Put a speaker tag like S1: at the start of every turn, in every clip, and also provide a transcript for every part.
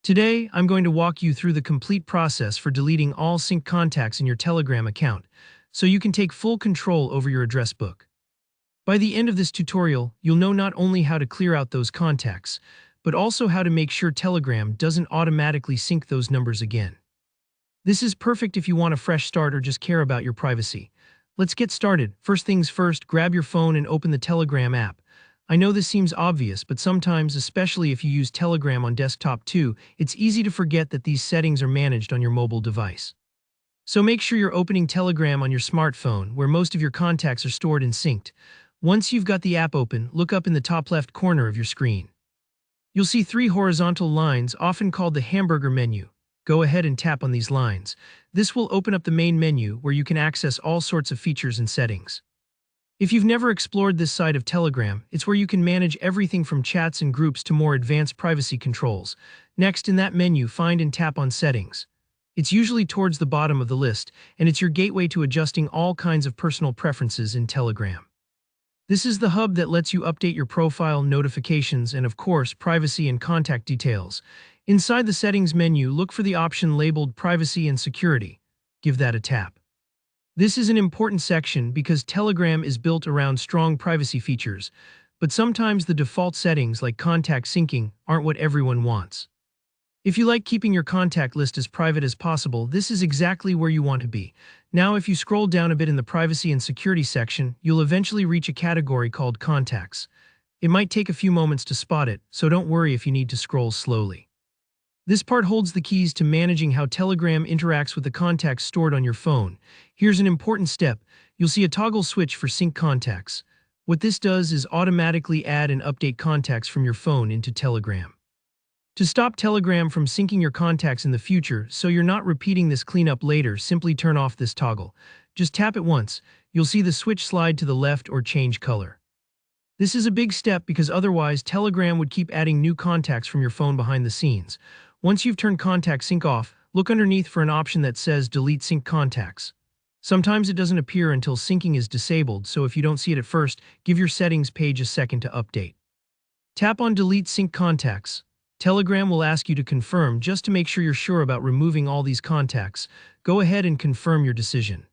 S1: Today, I'm going to walk you through the complete process for deleting all synced contacts in your Telegram account, so you can take full control over your address book. By the end of this tutorial, you'll know not only how to clear out those contacts, but also how to make sure Telegram doesn't automatically sync those numbers again. This is perfect if you want a fresh start or just care about your privacy. Let's get started. First things first, grab your phone and open the Telegram app. I know this seems obvious, but sometimes, especially if you use Telegram on desktop too, it's easy to forget that these settings are managed on your mobile device. So make sure you're opening Telegram on your smartphone, where most of your contacts are stored and synced. Once you've got the app open, look up in the top left corner of your screen. You'll see three horizontal lines, often called the hamburger menu. Go ahead and tap on these lines. This will open up the main menu, where you can access all sorts of features and settings. If you've never explored this side of Telegram, it's where you can manage everything from chats and groups to more advanced privacy controls. Next, in that menu, find and tap on Settings. It's usually towards the bottom of the list, and it's your gateway to adjusting all kinds of personal preferences in Telegram. This is the hub that lets you update your profile, notifications, and of course, privacy and contact details. Inside the Settings menu, look for the option labeled Privacy and Security. Give that a tap. This is an important section because Telegram is built around strong privacy features, but sometimes the default settings like contact syncing aren't what everyone wants. If you like keeping your contact list as private as possible, this is exactly where you want to be. Now, if you scroll down a bit in the privacy and security section, you'll eventually reach a category called contacts. It might take a few moments to spot it, so don't worry if you need to scroll slowly. This part holds the keys to managing how Telegram interacts with the contacts stored on your phone. Here's an important step. You'll see a toggle switch for sync contacts. What this does is automatically add and update contacts from your phone into Telegram. To stop Telegram from syncing your contacts in the future, so you're not repeating this cleanup later, simply turn off this toggle. Just tap it once. You'll see the switch slide to the left or change color. This is a big step because otherwise Telegram would keep adding new contacts from your phone behind the scenes. Once you've turned Contact Sync off, look underneath for an option that says Delete Sync Contacts. Sometimes it doesn't appear until syncing is disabled, so if you don't see it at first, give your settings page a second to update. Tap on Delete Sync Contacts. Telegram will ask you to confirm just to make sure you're sure about removing all these contacts. Go ahead and confirm your decision.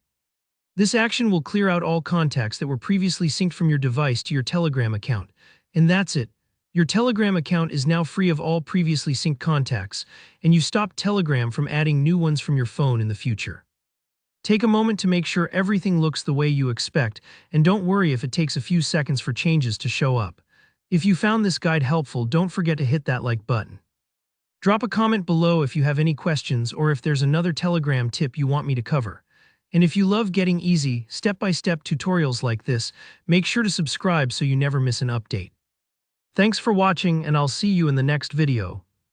S1: This action will clear out all contacts that were previously synced from your device to your Telegram account. And that's it. Your Telegram account is now free of all previously synced contacts, and you stop Telegram from adding new ones from your phone in the future. Take a moment to make sure everything looks the way you expect, and don't worry if it takes a few seconds for changes to show up. If you found this guide helpful, don't forget to hit that like button. Drop a comment below if you have any questions or if there's another Telegram tip you want me to cover. And if you love getting easy, step-by-step tutorials like this, make sure to subscribe so you never miss an update. Thanks for watching, and I'll see you in the next video.